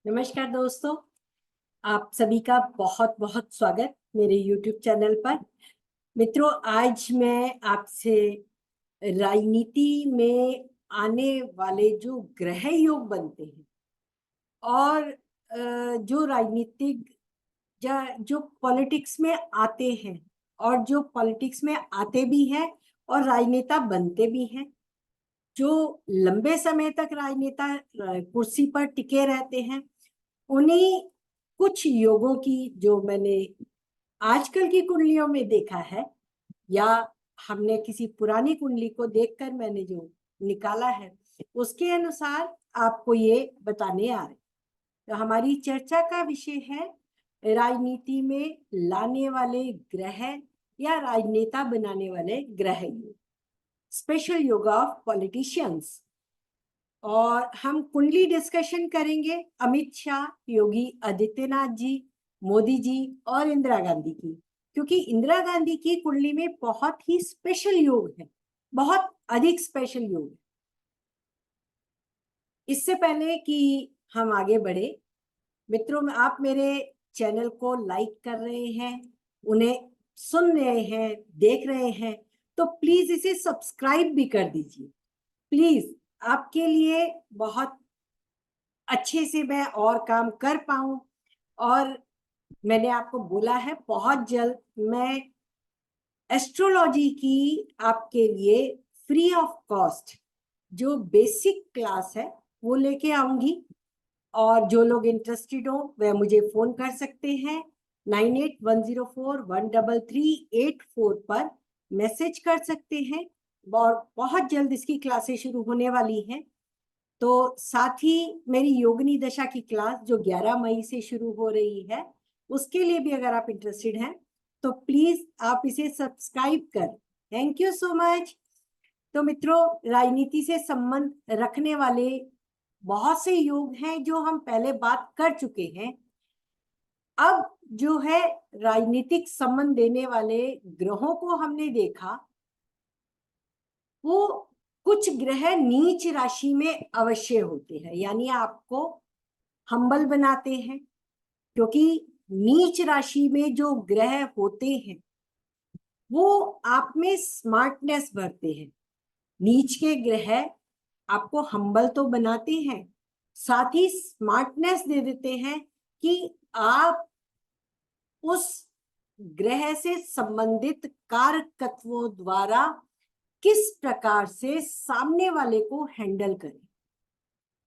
नमस्कार दोस्तों, आप सभी का बहुत बहुत स्वागत मेरे YouTube चैनल पर। मित्रों, आज मैं आपसे राजनीति में आने वाले जो ग्रह योग बनते हैं और जो राजनीतिक जो पॉलिटिक्स में आते हैं और जो पॉलिटिक्स में आते भी हैं और राजनेता बनते भी हैं, जो लंबे समय तक राजनेता कुर्सी पर टिके रहते हैं, उन्हीं कुछ योगों की जो मैंने आजकल की कुंडलियों में देखा है या हमने किसी पुरानी कुंडली को देखकर मैंने जो निकाला है, उसके अनुसार आपको ये बताने आ रहे। तो हमारी चर्चा का विषय है राजनीति में लाने वाले ग्रह या राजनेता बनाने वाले ग्रह योग, स्पेशल योग ऑफ पॉलिटिशियंस। और हम कुंडली डिस्कशन करेंगे अमित शाह, योगी आदित्यनाथ जी, मोदी जी और इंदिरा गांधी की, क्योंकि इंदिरा गांधी की कुंडली में बहुत ही स्पेशल योग है, बहुत अधिक स्पेशल योग है। इससे पहले कि हम आगे बढ़े, मित्रों, आप मेरे चैनल को लाइक कर रहे हैं, उन्हें सुन रहे हैं, देख रहे हैं, तो प्लीज इसे सब्सक्राइब भी कर दीजिए। प्लीज, आपके लिए बहुत अच्छे से मैं और काम कर पाऊं। और मैंने आपको बोला है, बहुत जल्द मैं एस्ट्रोलॉजी की आपके लिए फ्री ऑफ कॉस्ट जो बेसिक क्लास है वो लेके आऊंगी। और जो लोग इंटरेस्टेड हो वह मुझे फोन कर सकते हैं 9810413384 पर मैसेज कर सकते हैं। और बहुत जल्द इसकी क्लासेस शुरू होने वाली हैं। तो साथ ही मेरी योगिनी दशा की क्लास जो 11 मई से शुरू हो रही है, उसके लिए भी अगर आप इंटरेस्टेड हैं तो प्लीज आप इसे सब्सक्राइब कर। Thank you so much. तो मित्रों, राजनीति से संबंध रखने वाले बहुत से योग हैं जो हम पहले बात कर चुके हैं। अब जो है राजनीतिक संबंध देने वाले ग्रहों को हमने देखा, वो कुछ ग्रह नीच राशि में अवश्य होते हैं, यानी आपको हम्बल बनाते हैं, क्योंकि नीच राशि में जो ग्रह होते हैं वो आप में स्मार्टनेस भरते हैं। नीच के ग्रह आपको हम्बल तो बनाते हैं, साथ ही स्मार्टनेस दे देते हैं कि आप उस ग्रह से संबंधित कारकत्वों द्वारा किस प्रकार से सामने वाले को हैंडल करें।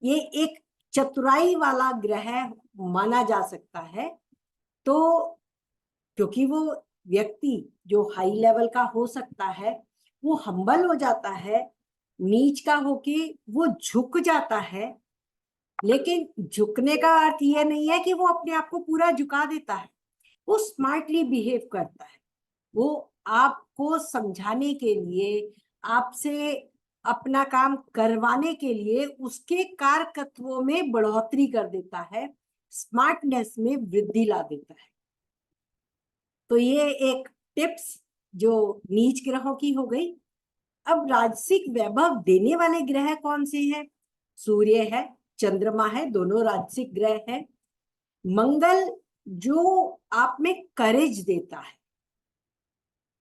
ये एक चतुराई वाला ग्रह माना जा सकता है। तो क्योंकि वो व्यक्ति जो हाई लेवल का हो सकता है वो हम्बल हो जाता है, नीच का होके वो झुक जाता है। लेकिन झुकने का अर्थ ये नहीं है कि वो अपने आप को पूरा झुका देता है, वो स्मार्टली बिहेव करता है। वो आपको समझाने के लिए, आपसे अपना काम करवाने के लिए उसके कारकत्वों में बढ़ोतरी कर देता है, स्मार्टनेस में वृद्धि ला देता है। तो ये एक टिप्स जो नीच ग्रहों की हो गई। अब राजसिक वैभव देने वाले ग्रह कौन से हैं? सूर्य है, चंद्रमा है, दोनों राजसिक ग्रह हैं। मंगल जो आप में करेज देता है,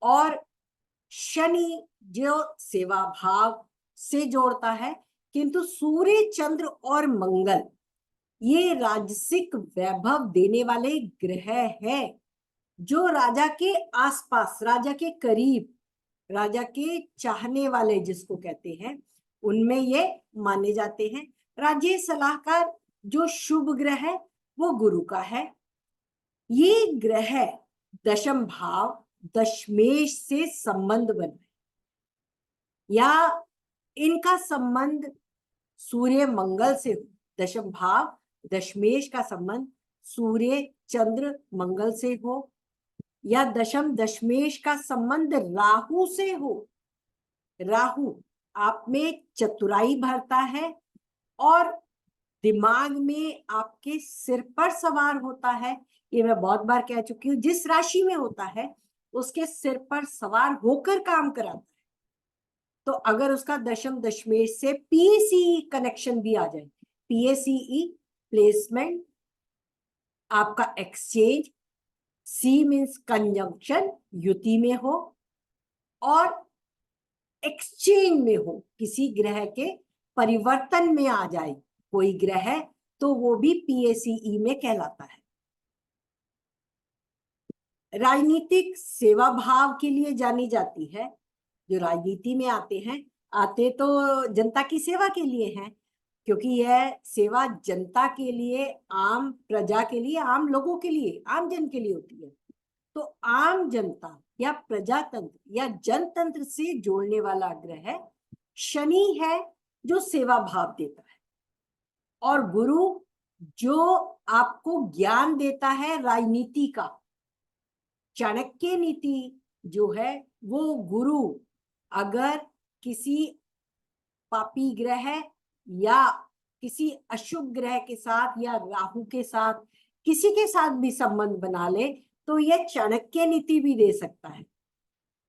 और शनि जो सेवा भाव से जोड़ता है। किंतु सूर्य, चंद्र और मंगल ये राजसिक वैभव देने वाले ग्रह हैं, जो राजा के आसपास, राजा के करीब, राजा के चाहने वाले जिसको कहते हैं, उनमें ये माने जाते हैं। राज्य सलाहकार जो शुभ ग्रह है वो गुरु का है। ये ग्रह दशम भाव दशमेश से संबंध बने, या इनका संबंध सूर्य मंगल से हो, दशम भाव दशमेश का संबंध सूर्य चंद्र मंगल से हो, या दशम दशमेश का संबंध राहु से हो। राहु आप में चतुराई भरता है और दिमाग में आपके सिर पर सवार होता है। ये मैं बहुत बार कह चुकी हूँ, जिस राशि में होता है उसके सिर पर सवार होकर काम कराता है। तो अगर उसका दशम दशमेश से पीएसीई कनेक्शन भी आ जाए, पीएसीई प्लेसमेंट, आपका एक्सचेंज, सी मीन्स कंजंक्शन, युति में हो, और एक्सचेंज में हो, किसी ग्रह के परिवर्तन में आ जाए कोई ग्रह, तो वो भी PACE में कहलाता है। राजनीतिक सेवा भाव के लिए जानी जाती है। जो राजनीति में आते तो जनता की सेवा के लिए हैं, क्योंकि यह सेवा जनता के लिए, आम प्रजा के लिए, आम लोगों के लिए, आम जन के लिए होती है। तो आम जनता या प्रजातंत्र या जनतंत्र से जोड़ने वाला ग्रह शनि है, जो सेवा भाव देता है। और गुरु जो आपको ज्ञान देता है राजनीति का। चाणक्य नीति जो है वो गुरु अगर किसी पापी ग्रह या किसी अशुभ ग्रह के साथ या राहु के साथ, किसी के साथ भी संबंध बना ले, तो यह चाणक्य नीति भी दे सकता है।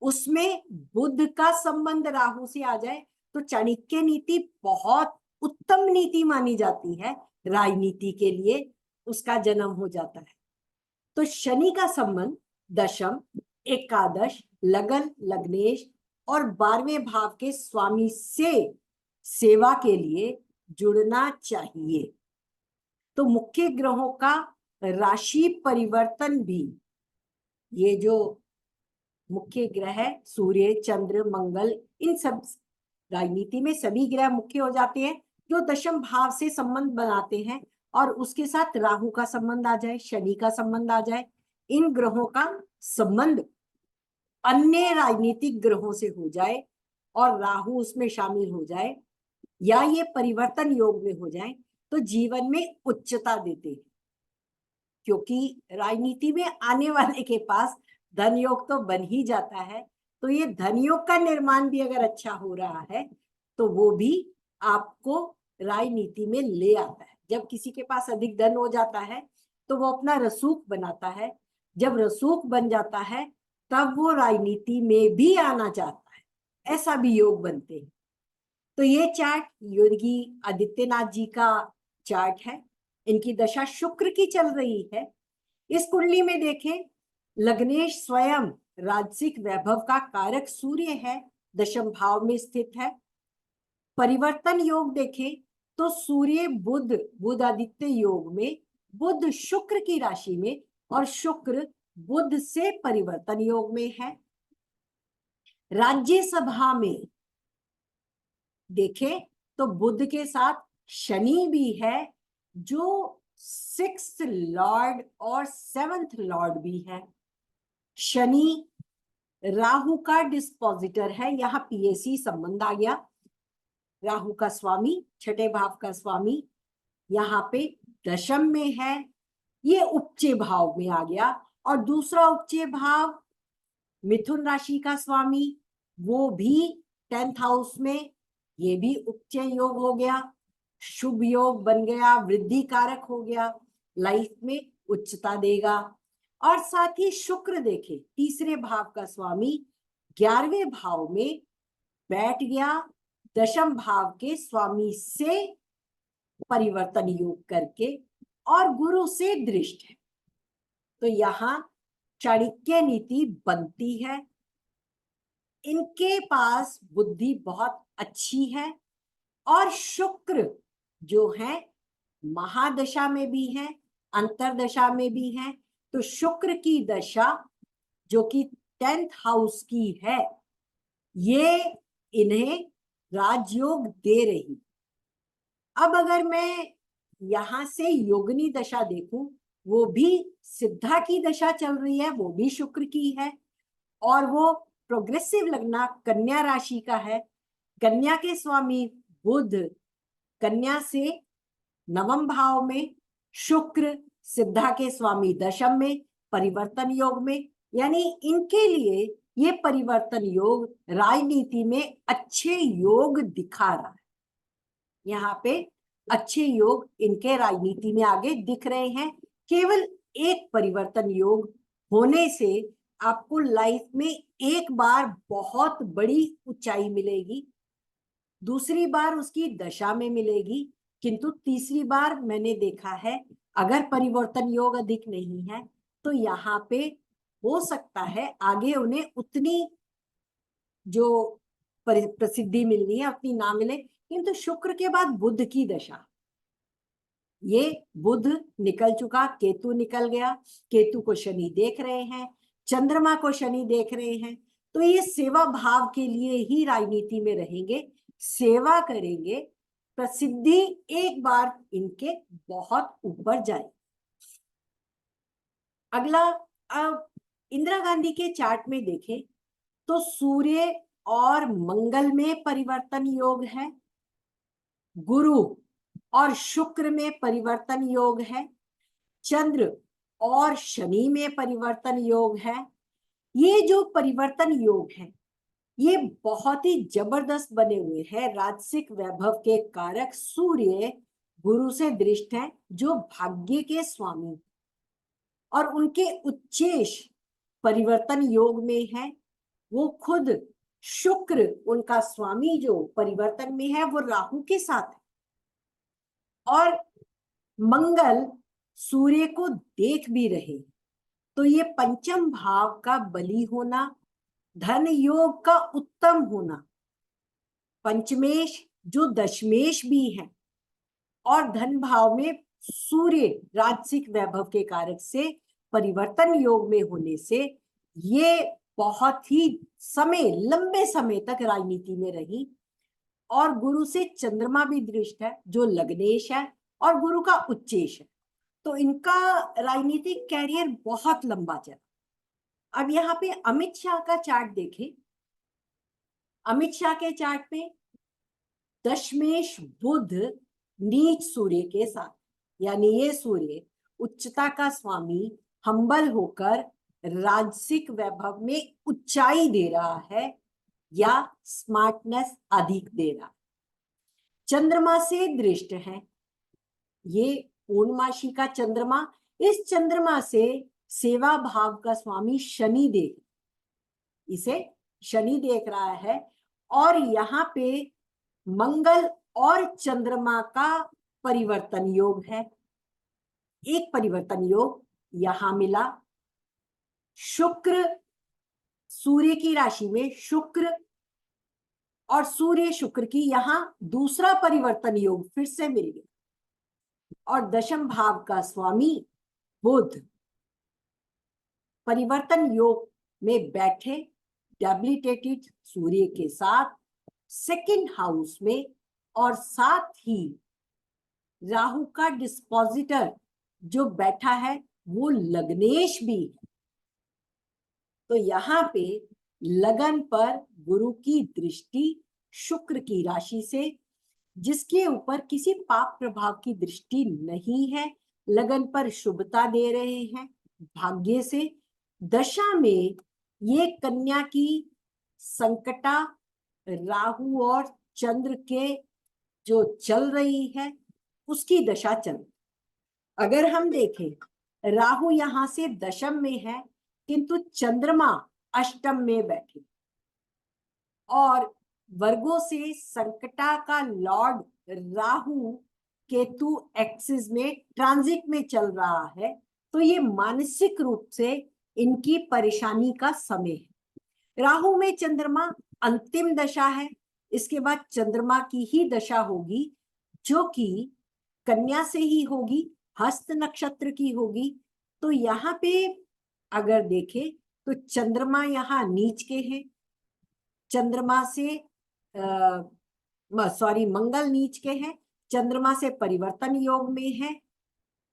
उसमें बुध का संबंध राहु से आ जाए तो चाणक्य नीति बहुत उत्तम नीति मानी जाती है, राजनीति के लिए उसका जन्म हो जाता है। तो शनि का संबंध दशम, एकादश, लगन, लग्नेश और 12वें भाव के स्वामी से सेवा के लिए जुड़ना चाहिए। तो मुख्य ग्रहों का राशि परिवर्तन भी, ये जो मुख्य ग्रह सूर्य, चंद्र, मंगल, इन सब राजनीति में सभी ग्रह मुख्य हो जाते हैं जो दशम भाव से संबंध बनाते हैं, और उसके साथ राहु का संबंध आ जाए, शनि का संबंध आ जाए, इन ग्रहों का संबंध अन्य राजनीतिक ग्रहों से हो जाए और राहु उसमें शामिल हो जाए, या ये परिवर्तन योग में हो जाए, तो जीवन में उच्चता देते हैं। क्योंकि राजनीति में आने वाले के पास धन योग तो बन ही जाता है, तो ये धन योग का निर्माण भी अगर अच्छा हो रहा है तो वो भी आपको राजनीति में ले आता है। जब किसी के पास अधिक धन हो जाता है तो वो अपना रसूख बनाता है, जब रसूख बन जाता है तब वो राजनीति में भी आना चाहता है, ऐसा भी योग बनते हैं। तो ये चार्ट योगी आदित्यनाथ जी का चार्ट है, इनकी दशा शुक्र की चल रही है। इस कुंडली में देखें, लग्नेश स्वयं राजसिक वैभव का कारक सूर्य है, दशम भाव में स्थित है। परिवर्तन योग देखें तो सूर्य बुध आदित्य योग में, बुध शुक्र की राशि में और शुक्र बुध से परिवर्तन योग में है। राज्यसभा में देखें तो बुध के साथ शनि भी है, जो 6th लॉर्ड और 7th लॉर्ड भी है। शनि राहु का डिस्पोजिटर है, यहाँ PAC संबंध आ गया। राहु का स्वामी, छठे भाव का स्वामी यहाँ पे दशम में है, ये उपचे भाव में आ गया। और दूसरा उपचे भाव मिथुन राशि का स्वामी, वो भी 10th हाउस में, ये भी उपचय योग हो गया, शुभ योग बन गया, वृद्धि कारक हो गया, लाइफ में उच्चता देगा। और साथ ही शुक्र देखे तीसरे भाव का स्वामी 11वें भाव में बैठ गया, दशम भाव के स्वामी से परिवर्तन योग करके, और गुरु से दृष्ट है। तो यहाँ चाणक्य नीति बनती है। इनके पास बुद्धि बहुत अच्छी है, और शुक्र जो है महादशा में भी है, अंतरदशा में भी है। तो शुक्र की दशा जो कि 10th हाउस की है, ये इन्हें राजयोग दे रही। अब अगर मैं यहां से योगिनी दशा देखूं, वो भी सिद्धा की दशा चल रही है, वो भी शुक्र की है, और वो प्रोग्रेसिव लगना कन्या राशि का है। कन्या के स्वामी बुध कन्या से 9वें भाव में, शुक्र सिद्धा के स्वामी दशम में, परिवर्तन योग में। यानी इनके लिए ये परिवर्तन योग राजनीति में अच्छे योग दिखा रहा है। यहाँ पे अच्छे योग इनके राजनीति में आगे दिख रहे हैं। केवल एक परिवर्तन योग होने से आपको लाइफ में एक बार बहुत बड़ी ऊंचाई मिलेगी, दूसरी बार उसकी दशा में मिलेगी, किंतु तीसरी बार मैंने देखा है अगर परिवर्तन योग अधिक नहीं है तो यहाँ पे हो सकता है आगे उन्हें उतनी जो प्रसिद्धि मिलनी है उतनी ना मिले। किंतु शुक्र के बाद बुध की दशा, ये बुध निकल चुका, केतु निकल गया, केतु को शनि देख रहे हैं, चंद्रमा को शनि देख रहे हैं, तो ये सेवा भाव के लिए ही राजनीति में रहेंगे, सेवा करेंगे, प्रसिद्धि एक बार इनके बहुत ऊपर जाए। अगला, अब इंदिरा गांधी के चार्ट में देखें तो सूर्य और मंगल में परिवर्तन योग है, गुरु और शुक्र में परिवर्तन योग है, चंद्र और शनि में परिवर्तन योग है। ये जो परिवर्तन योग है ये बहुत ही जबरदस्त बने हुए हैं। राजसिक वैभव के कारक सूर्य गुरु से दृष्ट है जो भाग्य के स्वामी, और उनके उच्चेश परिवर्तन योग में है। वो खुद शुक्र उनका स्वामी जो परिवर्तन में है वो राहु के साथ है, और मंगल सूर्य को देख भी रहे। तो ये पंचम भाव का बली होना, धन योग का उत्तम होना, पंचमेश जो दशमेश भी है, और धन भाव में सूर्य राजसिक वैभव के कारक से परिवर्तन योग में होने से ये बहुत ही समय, लंबे समय तक राजनीति में रही। और गुरु से चंद्रमा भी दृष्ट है जो लग्नेश है और गुरु का उच्चेश है, तो इनका राजनीतिक कैरियर बहुत लंबा चला। अब यहाँ पे अमित शाह का चार्ट देखें। अमित शाह के चार्ट में दशमेश बुध नीच सूर्य के साथ, यानी ये सूर्य उच्चता का स्वामी हम्बल होकर राजसिक वैभव में ऊंचाई दे रहा है या स्मार्टनेस अधिक दे रहा है। चंद्रमा से दृष्ट है, ये पूर्णमासी का चंद्रमा, इस चंद्रमा से सेवा भाव का स्वामी शनि देख, इसे शनि देख रहा है, और यहाँ पे मंगल और चंद्रमा का परिवर्तन योग है। एक परिवर्तन योग यहां मिला, शुक्र सूर्य की राशि में, शुक्र और सूर्य शुक्र की यहां दूसरा परिवर्तन योग फिर से मिल गया, और दशम भाव का स्वामी बुध परिवर्तन योग में बैठे डेबिलिटेटेड सूर्य के साथ सेकंड हाउस में, और साथ ही राहु का डिस्पोजिटर जो बैठा है वो लग्नेश भी है। तो यहाँ पे लगन पर गुरु की दृष्टि शुक्र की राशि से, जिसके ऊपर किसी पाप प्रभाव की दृष्टि नहीं है, लगन पर शुभता दे रहे हैं भाग्य से। दशा में ये कन्या की संकटा राहु और चंद्र के जो चल रही है उसकी दशा चल। अगर हम देखें राहु यहां से दशम में है किंतु चंद्रमा अष्टम में बैठे, और वर्गों से संकटा का लॉर्ड राहु केतु एक्सिस में ट्रांजिट में चल रहा है, तो ये मानसिक रूप से इनकी परेशानी का समय है। राहु में चंद्रमा अंतिम दशा है, इसके बाद चंद्रमा की ही दशा होगी जो कि कन्या से ही होगी, हस्त नक्षत्र की होगी। तो यहाँ पे अगर देखें तो चंद्रमा यहाँ नीच के हैं, चंद्रमा से मंगल नीच के हैं, चंद्रमा से परिवर्तन योग में है।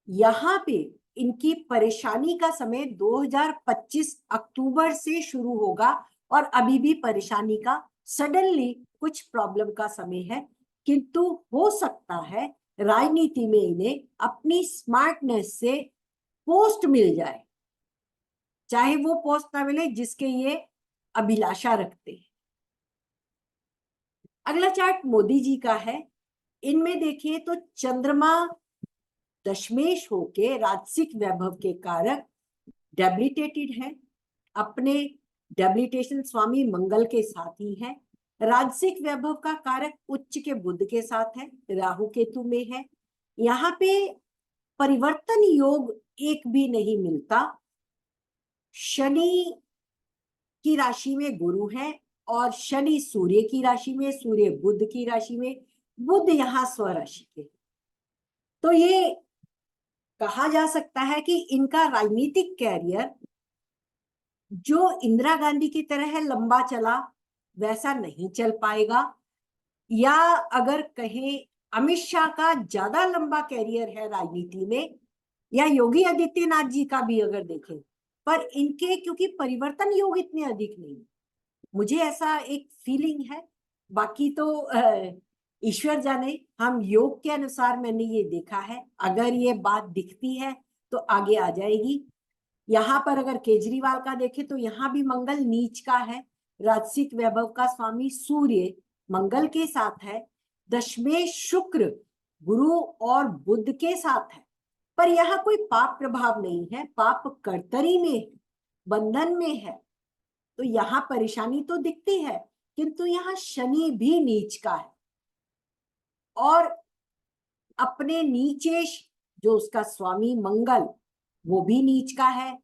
यहाँ पे इनकी परेशानी का समय 2025 अक्टूबर से शुरू होगा, और अभी भी परेशानी का सडनली कुछ प्रॉब्लम का समय है, किंतु हो सकता है राजनीति में इन्हें अपनी स्मार्टनेस से पोस्ट मिल जाए, चाहे वो पोस्ट ना मिले जिसके ये अभिलाषा रखते हैं। अगला चार्ट मोदी जी का है। इनमें देखिए तो चंद्रमा दशमेश होके राजसिक वैभव के कारक डेबिलिटेटेड है, अपने डेबिलिटेशन स्वामी मंगल के साथ ही है, राजसिक वैभव का कारक उच्च के बुध के साथ है, राहु केतु में है। यहाँ पे परिवर्तन योग एक भी नहीं मिलता। शनि की राशि में गुरु है और शनि सूर्य की राशि में, सूर्य बुध की राशि में, बुध यहाँ स्वराशि के। तो ये कहा जा सकता है कि इनका राजनीतिक कैरियर जो इंदिरा गांधी की तरह है लंबा चला वैसा नहीं चल पाएगा, या अगर कहें अमित शाह का ज्यादा लंबा कैरियर है राजनीति में, या योगी आदित्यनाथ जी का भी अगर देखें, पर इनके क्योंकि परिवर्तन योग इतने अधिक नहीं, मुझे ऐसा एक फीलिंग है। बाकी तो ईश्वर जाने, हम योग के अनुसार मैंने ये देखा है, अगर ये बात दिखती है तो आगे आ जाएगी। यहाँ पर अगर केजरीवाल का देखें तो यहाँ भी मंगल नीच का है, राजसिक वैभव का स्वामी सूर्य मंगल के साथ है, दशमेश शुक्र गुरु और बुध के साथ है, पर यहाँ कोई पाप प्रभाव नहीं है, पाप कर्तरी में है, बंधन में है, तो यहाँ परेशानी तो दिखती है, किंतु यहाँ शनि भी नीच का है और अपने नीचे जो उसका स्वामी मंगल वो भी नीच का है,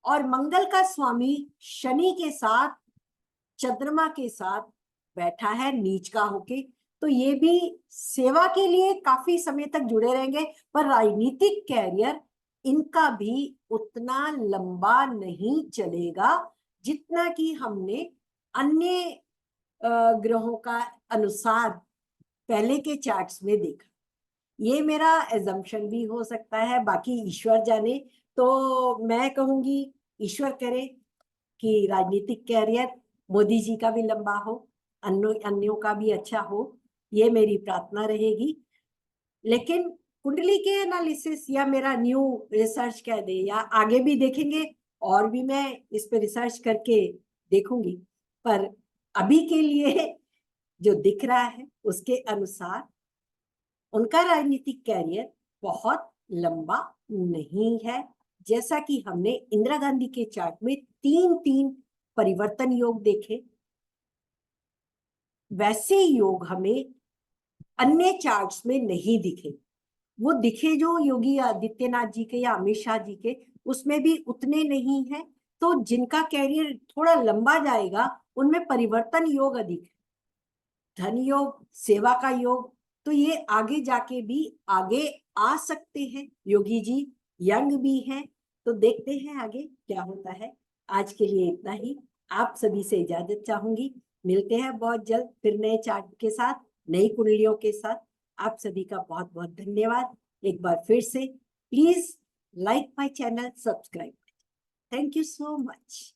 और मंगल का स्वामी शनि के साथ चंद्रमा के साथ बैठा है नीच का होके, तो ये भी सेवा के लिए काफी समय तक जुड़े रहेंगे, पर राजनीतिक कैरियर इनका भी उतना लंबा नहीं चलेगा जितना कि हमने अन्य ग्रहों का अनुसार पहले के चार्ट्स में देखा। ये मेरा एजम्पशन भी हो सकता है, बाकी ईश्वर जाने। तो मैं कहूंगी ईश्वर करे कि राजनीतिक कैरियर मोदी जी का भी लंबा हो, अन्यों का भी अच्छा हो, ये मेरी प्रार्थना रहेगी। लेकिन कुंडली के एनालिसिस या मेरा न्यू रिसर्च कह दे या आगे भी देखेंगे, और भी मैं इस पे रिसर्च करके देखूंगी, पर अभी के लिए जो दिख रहा है उसके अनुसार उनका राजनीतिक कैरियर बहुत लंबा नहीं है। जैसा कि हमने इंदिरा गांधी के चार्ट में 3-3 परिवर्तन योग देखे, वैसे योग हमें अन्य चार्ट्स में नहीं दिखे। वो दिखे जो योगी आदित्यनाथ जी के या अमित शाह जी के, उसमें भी उतने नहीं है। तो जिनका कैरियर थोड़ा लंबा जाएगा उनमें परिवर्तन योग अधिक है, धन योग, सेवा का योग, तो ये आगे जाके भी आगे आ सकते हैं। योगी जी यंग भी हैं, तो देखते हैं आगे क्या होता है। आज के लिए इतना ही, आप सभी से इजाजत चाहूंगी। मिलते हैं बहुत जल्द फिर नए चार्ट के साथ, नई कुंडलियों के साथ। आप सभी का बहुत बहुत धन्यवाद। एक बार फिर से please like my channel, subscribe. Thank you so much.